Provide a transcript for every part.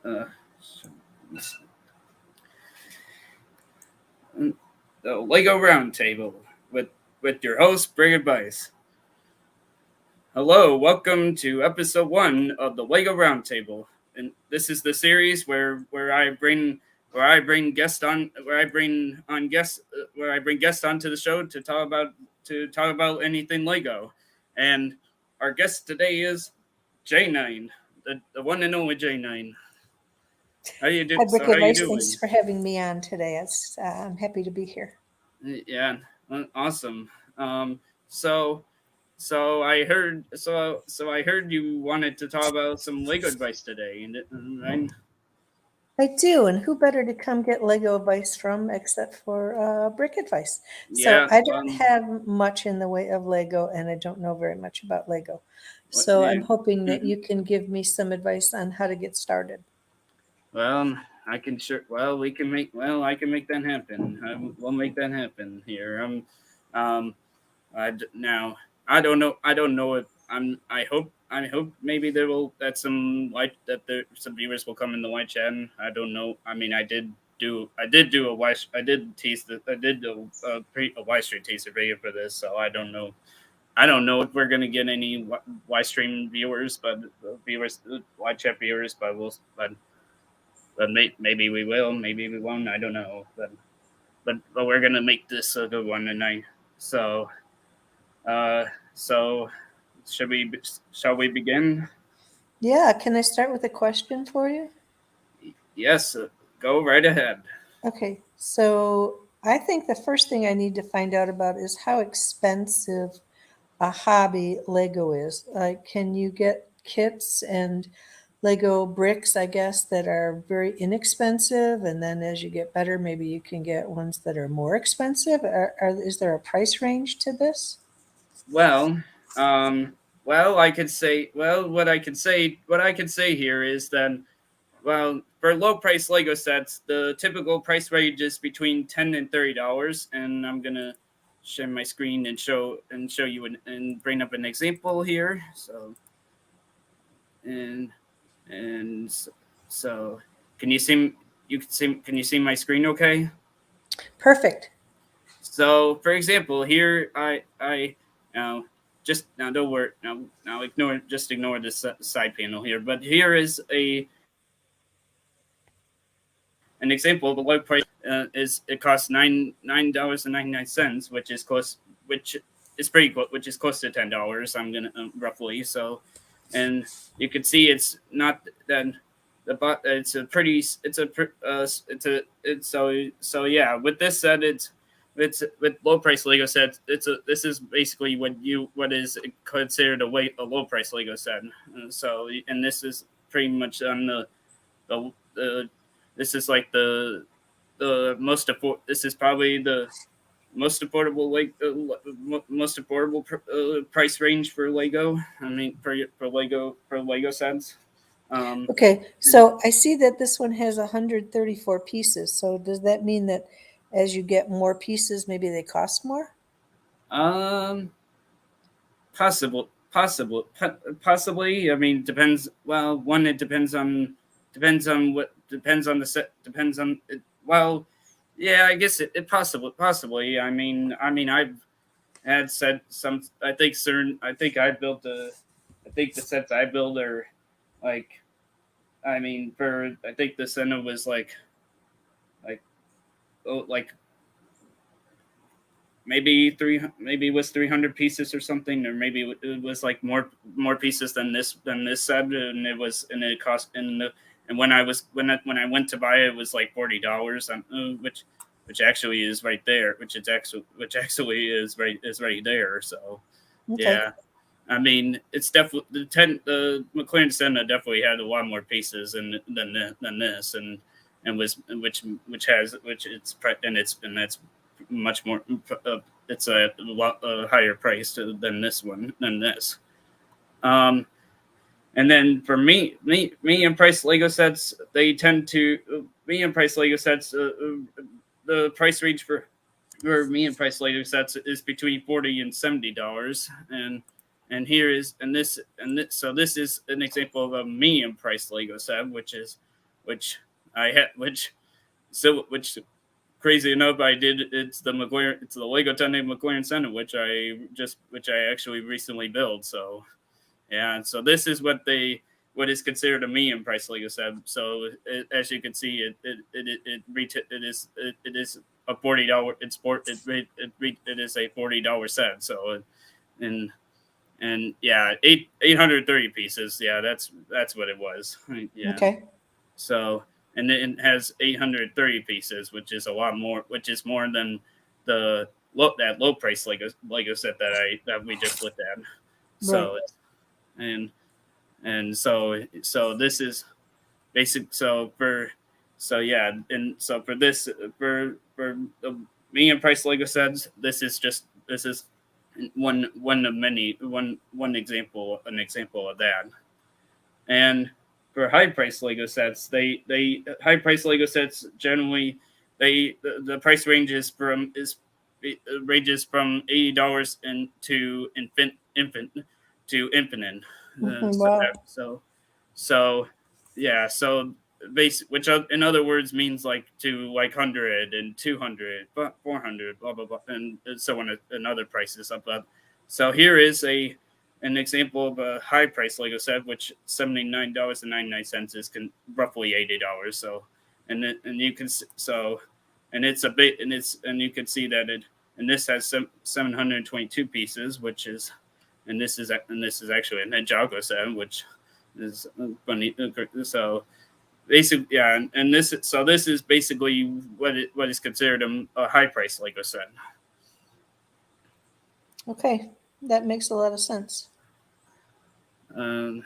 Uh, the Lego Roundtable with your host BrickAdvice. Hello, welcome to Ep.1 of the Lego Roundtable, and this is the series where I bring guests on where I bring on guests where I bring guests onto the show to talk about anything Lego, and our guest today is J9, the one and only J9. How you do? Hi, So how you BrickAdvice. Thanks doing? for having me on today. I'm happy to be here. Yeah, awesome. Um, so so I heard you wanted to talk about some Lego advice today, and I do, and who better to come get Lego advice from except for BrickAdvice? So yeah, I don't have much in the way of Lego, and I don't know very much about Lego. So yeah, I'm hoping that mhm. you can give me some advice on how to get started. Well, I can sure. Well, we can make. Well, I can make that happen. We'll make that happen here. Um, now I don't know. I don't know if I hope. I hope maybe there will that some light that there some viewers will come in the live chat. And I don't know. I mean, I did do a live. I did tease the. I did do a live stream teaser video for this. So I don't know. I don't know if we're gonna get any live stream viewers, but live chat viewers. Maybe we will. Maybe we won't. I don't know. But we're gonna make this a good one tonight. So uh, so should we? Shall we begin? Yeah, can I start with a question for you? Yes, go right ahead. Okay, so I think the first thing I need to find out about is how expensive a hobby Lego is. Like, can you get kits and Lego bricks, I guess, that are very inexpensive, and then as you get better, maybe you can get ones that are more expensive? Is there a price range to this? Well, um, I could say. Well, what I could say here is that for low price Lego sets, the typical price range is between $10 and $30, and I'm gonna share my screen and show you and bring up an example here. And and so can you see can you see my screen okay? Perfect. So for example, here I now just now don't worry now ignore this side panel here, but here is a an example of a low price is it costs $9.99, which is pretty close, which is close to $10. I'm gonna roughly so, and you can see it's not that it's a pretty it's so yeah. With this said, it's with low price Lego sets. This is basically what is considered a low price Lego set. And this is pretty much on the this is like this is probably the most affordable most affordable price range for Lego. I mean for Lego sets. Um, Okay, so I see that this one has 134 pieces. So does that mean that as you get more pieces, maybe they cost more? um, possibly. I mean, depends. Well, one it depends on the set. Depends on it. Well, yeah, I guess it possibly. I've had said some. I think I built a. I think the sets I build are like. I think the center was like like maybe it was 300 pieces or something, or maybe it was like more pieces than this set, and it cost and when I went to buy it, it was like $40, which actually is right there, which actually is right there. So Okay. yeah. I mean, it's definitely the McLaren Senna definitely had a lot more pieces than this, and was which it's and that's much more. It's a lot higher price than this. Um, and then for medium price Lego sets, they tend to medium price Lego sets. The price range for medium price Lego sets is between $40 and $70, and here is and this so this is an example of a medium price Lego set, which is which I had, which crazy enough I did. It's the Lego 10-day McLaren Senna, which I actually recently built. So yeah, so this is what is considered a medium price Lego set. So as you can see, it is a $40. It is a $40 set. So and yeah, 830 pieces. Yeah, that's what it was. Yeah. Okay. So and it has 830 pieces, which is a lot more, which is more than that low price Lego set that we just looked at. Right. So and so this is basic. So yeah, and so for this for the medium price Lego sets, this is one of many one example an example of that. And for high price Lego sets, they high price Lego sets generally the price ranges from $80 and to infinite. Uh, so Wow. so so yeah, so which in other words means like to like 100 and 200, 400, blah blah blah, and so on, and other prices up. So here is an example of a high price Lego set, which $79.99 is roughly $80. So, and you can so, and it's a bit, and you can see that and this has 722 pieces, which is, and this is actually a Ninjago set, which is funny. So basically, yeah, and this is basically what is considered a high price Lego set. Okay. That makes a lot of sense. Um,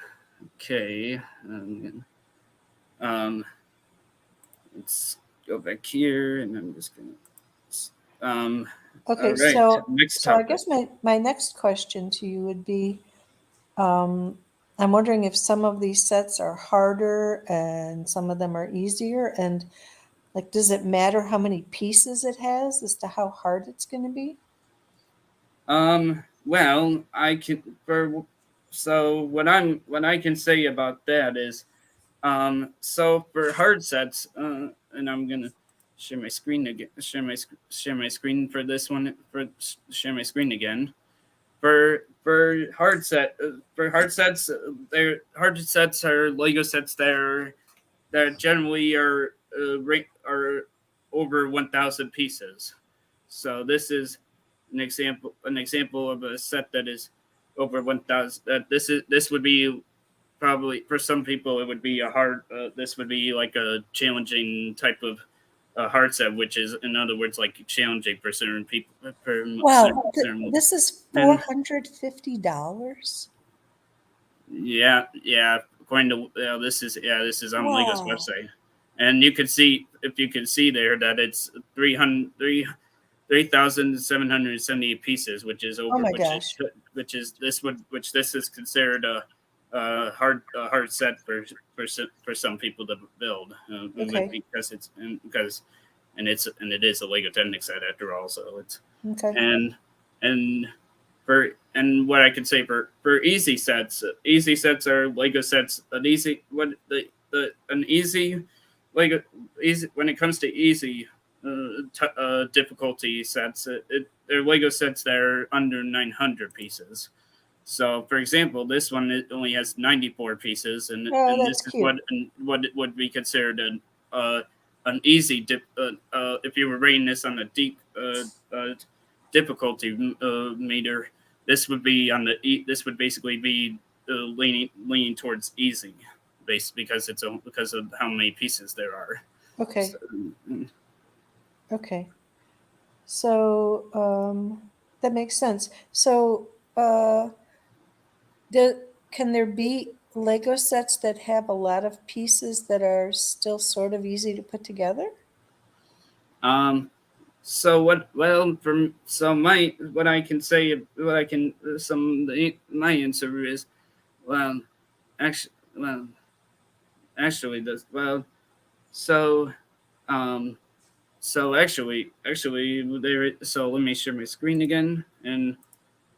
okay. Um, let's go back here, and I'm just gonna. All Okay. right, So, next so I topic. guess my next question to you would be, I'm wondering if some of these sets are harder and some of them are easier. And like, does it matter how many pieces it has as to how hard it's going to be? Well, I can for so what I can say about that is, so for hard sets, and I'm gonna share my screen again. Share my screen for this one. Share my screen again. For hard sets, they're hard sets are Lego sets that generally are over 1,000 pieces. So this is an example of a set that is over 1,000. That this would be probably for some people it would be a hard. This would be like a challenging type of hard set, which is in other words like challenging for certain people. Wow, Certain this is and $450. yeah. According to this is on Lego's Wow. website, and you can see if you can see there that it's 3,778 pieces, which is Oh over, my gosh. which this is considered a hard set for some people to build, Okay. because it is a Lego Technic set after all. So it's Okay. and and and what I can say for easy sets are Lego sets. An easy what the an easy Lego easy when it comes to easy difficulty sets, they're Lego sets that are under 900 pieces. So, for example, this one it only has 94 pieces, Oh, and that's this is cute. what it would be considered an easy if you were rating this on a deep difficulty meter. This would basically be leaning towards easy, based because of how many pieces there are. So, Okay. Okay. So that makes sense. So can there be Lego sets that have a lot of pieces that are still sort of easy to put together? um, So what? Well, from so my what I can say, what I can my answer is, well, actually, this well, so um, actually there. So let me share my screen again, and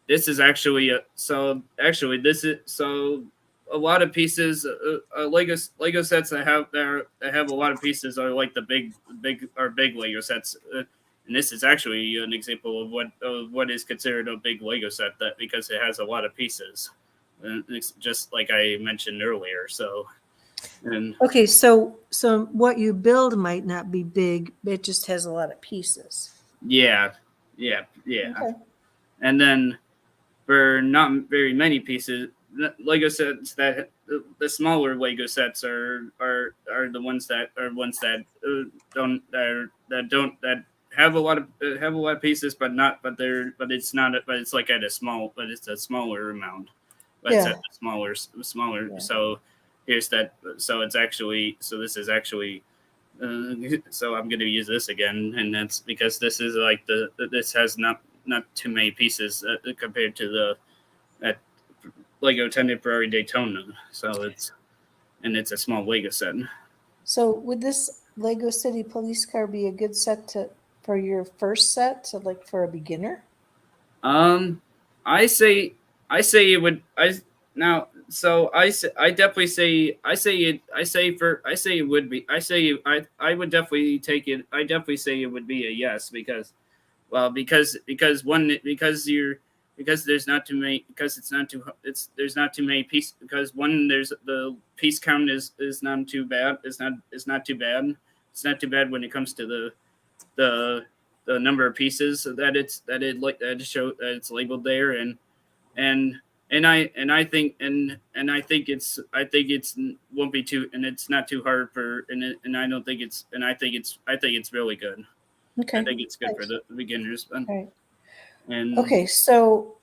this is actually a so actually this is so. a lot of pieces. Lego sets that have a lot of pieces are like the big Lego sets. And this is actually an example of what is considered a big Lego set, that because it has a lot of pieces, and it's just like I mentioned earlier. So, and Okay, so what you build might not be big, it just has a lot of pieces. yeah. Okay. And then for not very many pieces, Lego sets that the smaller Lego sets are the ones that don't that have a lot of pieces, but not but they're but it's not but it's like at a small but it's a smaller amount, but it's Yeah. at the smaller. Yeah. So here's that. So it's actually this is actually. So I'm going to use this again, and that's because this is like this has not too many pieces compared to the at Lego Contemporary Daytona. So it's a small Lego set. So would this Lego City police car be a good set for your first set, so like for a beginner? Um, I say it would I now so I definitely say I say it would be I would definitely take it. I definitely say it would be a yes, because one because there's not too many because there's not too many pieces, because one, there's the piece count is not too bad. It's not too bad. It's not too bad when it comes to the the number of pieces that show that it's labeled there. And and I think it's won't be too, and it's not too hard for, and I don't think it's, and I think it's really good. I Okay. think it's good for Nice. the beginners. All right. And Okay, so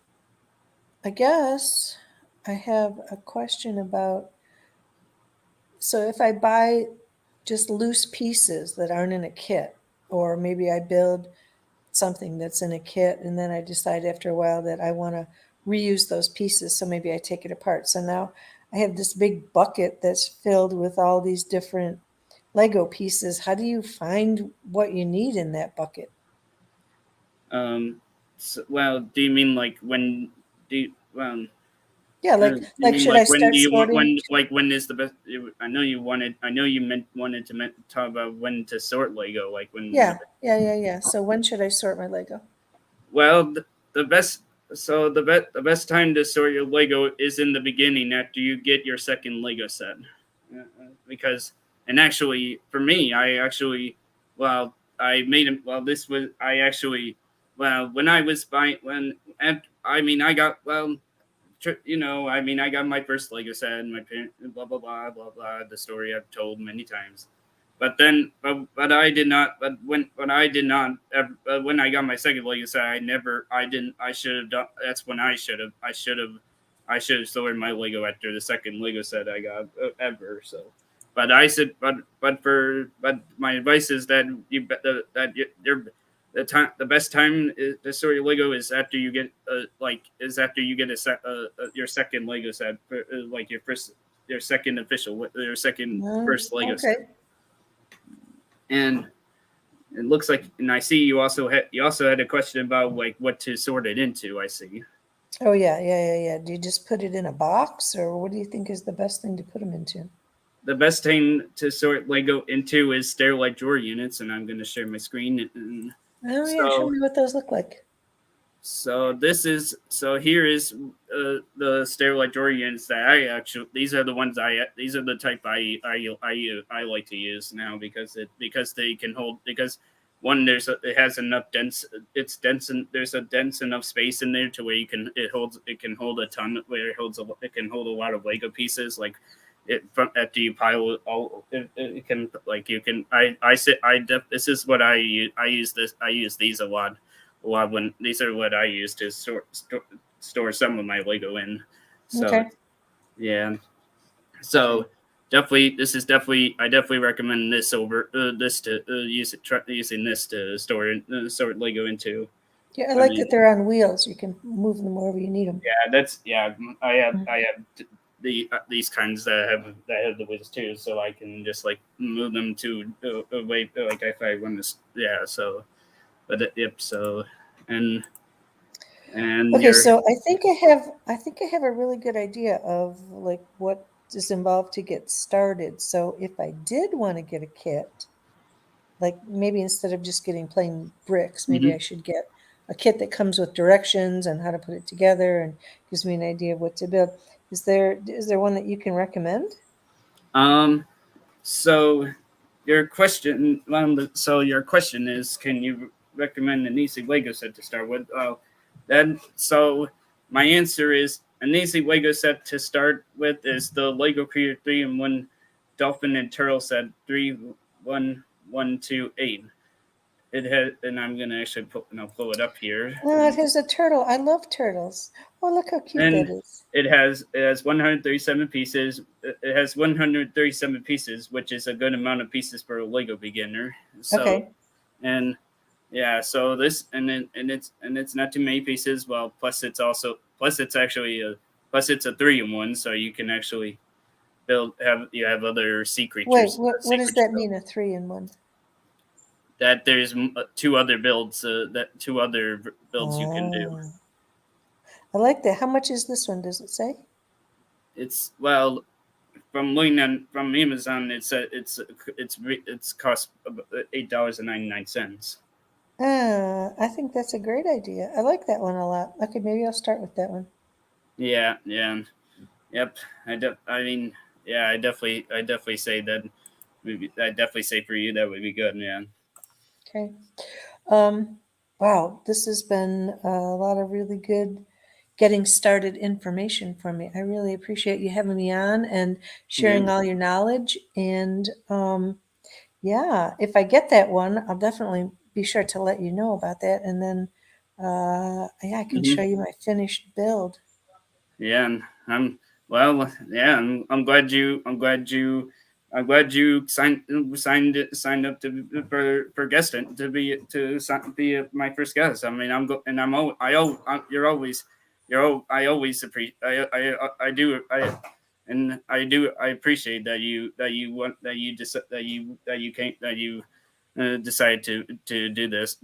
I guess I have a question about, so if I buy just loose pieces that aren't in a kit, or maybe I build something that's in a kit and then I decide after a while that I want to reuse those pieces, so maybe I take it apart. So now I have this big bucket that's filled with all these different Lego pieces. How do you find what you need in that bucket? well, do you mean like when do you, Yeah, do you like mean should I like when start do you want, sorting? when is the best? I know you wanted to talk about when to sort Lego, like when the, Yeah. So when should I sort my Lego? well, the best, the best time to sort your Lego is in the beginning, after you get your second Lego set. Because, and actually for me, I actually, well, I made him, well, this was, I actually, well, when I was buying, I mean, I got, well, I mean, I got my first Lego set, and my parents, blah blah blah blah blah. The story I've told many times, but then, but I did not. But I did not. When I got my second Lego set, I never. I didn't. I should have done. That's when I should have. I should have sorted my Lego after the second Lego set I got ever. So, but I said, but my advice is that you're the best time to sort your Lego is after you get after you get your second Lego set, like your second your second first Lego set. Okay. And it looks like, and I see you also had a question about like what to sort it into. I see. Oh yeah. Do you just put it in a box, or what do you think is the best thing to put them into? The best thing to sort Lego into is stairlight drawer units, and I'm going to share my screen. And Oh yeah, show so me what those look like. Here is the stairlight drawer units that I actually, these are the ones these are the type I like to use now, because they can hold, because one, it has enough it's dense, and there's a dense enough space in there to where it can hold a ton, where it can hold a lot of Lego pieces, like after you pile it all, it can, like, you can, this is what I use these a lot when these are what I use to store some of my Lego in. So Okay. yeah, so I definitely recommend this over this to using this to store Lego into. Yeah, I I like mean, that they're on wheels. You can move them wherever you need them. yeah. I have these kinds that have the wheels too, so I can just like move them to away, like if I want to. Yeah, so, but yep. So, and And Okay, you're so I think I have a really good idea of like what is involved to get started. So if I did want to get a kit, like maybe instead of just getting plain bricks, maybe I mhm. should get a kit that comes with directions on how to put it together and gives me an idea of what to build. Is there one that you can recommend? um so your question is, can you recommend an easy Lego set to start with? Then so my answer is an easy Lego set to start with is the Lego Creator 3-in-1 Dolphin and Turtle set 31128. It has, and I'm gonna actually pull it up here. Oh, it has a turtle. I love turtles. Oh, look how cute that And is. it has 137 pieces. It has 137 pieces, which is a good amount of pieces for a Lego beginner. So, Okay. and yeah, so this and it's not too many pieces. Well, plus it's actually a plus it's a 3-in-1, so you can actually you have other Wait, what sea does creature that mean, a 3-in-1? that there's two other builds you can do. Oh, I like that. How much is this one? Does it say? It's well, from looking on from Amazon, it's cost $8.99. I think that's a great idea. I like that one a lot. Okay, maybe I'll start with that one. Yeah, yeah, yep. I mean, yeah, I definitely say that. I definitely say for you that would be good. Yeah. Okay. Um, wow, this has been a lot of really good getting started information for me. I really appreciate you having me on and Yeah. sharing all your knowledge. And yeah, if I get that one, I'll definitely be sure to let you know about that. And then, yeah, I can show Hmm. you my finished build. Yeah, and yeah, I'm glad you signed up to for guesting to be my first guest. I mean, I'm go and I'm al- I al- you're always I always appreciate I do I appreciate that you can't that you decide to do this.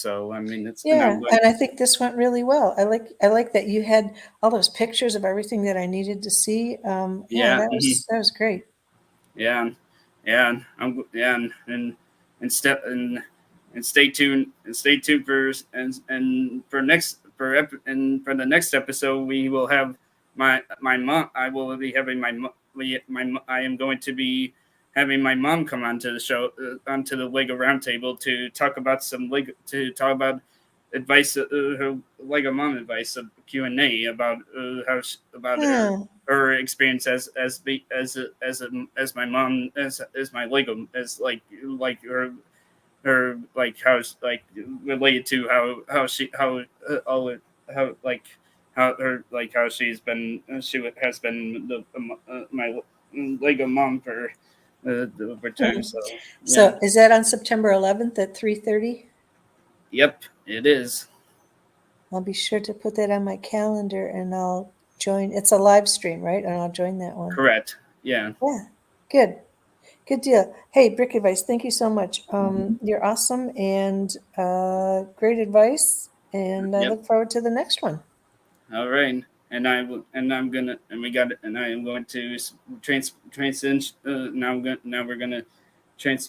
So I mean, it's and I'm Yeah, glad. and I think this went really well. I like that you had all those pictures of everything that I needed to see. Yeah, Yeah. that was great. Yeah, yeah, and step and stay tuned for the next episode we will have my mom. I will be having I am going to be having my mom come onto the show onto the Lego Roundtable to talk about advice, her Lego mom advice of Q&A about about Hmm. her experience as my mom as my Lego as like her like how like related to how she all how like how her like how has been my Lego mom over time. Hmm. So yeah, So is that on September 11th at 3:30? yep, it is I'll be sure to put that on my calendar and I'll join. It's a live stream, right? And I'll join that one. correct. Yeah. Yeah, good. Good deal. Hey, Brick Advice, thank you so much. You're awesome and great advice. And I Yep. look forward to the next one. All right, and I will, and I'm gonna, and we got it, and I am going to trans. Now we're gonna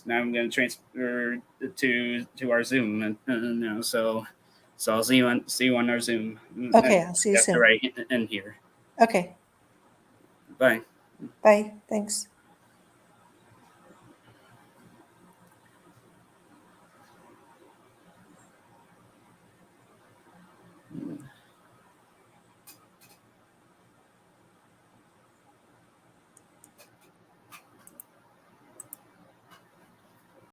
now I'm gonna transfer to our Zoom now. So I'll see you on our Zoom Okay, I'll see you after soon. I end here. Okay, Bye. bye. Thanks.